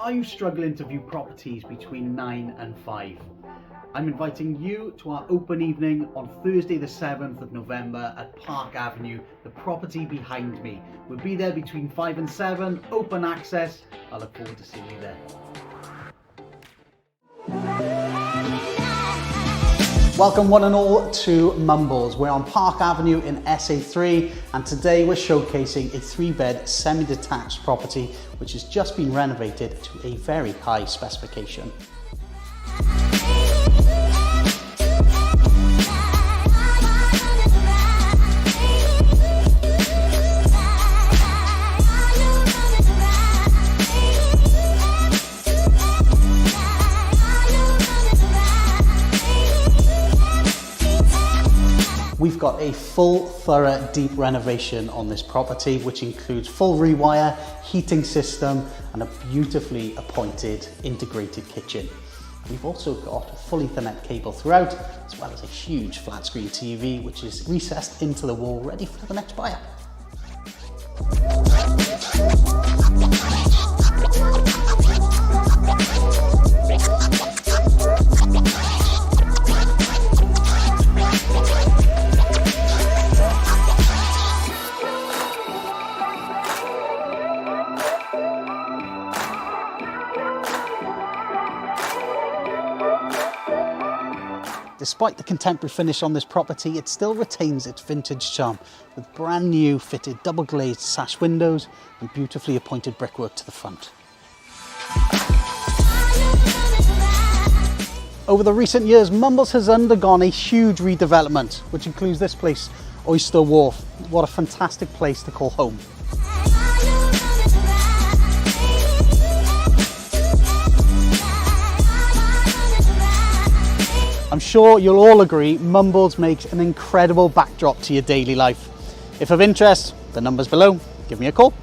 Are you struggling to view properties between 9 and 5? I'm inviting you to our open evening on Thursday the 7th of November at Park Avenue, the property behind me. We'll be there between 5 and 7, open access. I look forward to seeing you there. Welcome one and all to Mumbles. We're on Park Avenue in SA3 and today we're showcasing a 3-bed semi-detached property which has just been renovated to a very high specification. We've got a full, thorough, deep renovation on this property, which includes full rewire, heating system, and a beautifully appointed integrated kitchen. We've also got a full Ethernet cable throughout, as well as a huge flat screen TV, which is recessed into the wall, ready for the next buyer. Despite the contemporary finish on this property, it still retains its vintage charm with brand new fitted double glazed sash windows and beautifully appointed brickwork to the front. Over the recent years, Mumbles has undergone a huge redevelopment, which includes this place, Oyster Wharf. What a fantastic place to call home. I'm sure you'll all agree Mumbles makes an incredible backdrop to your daily life. If of interest, the number's below. Give me a call.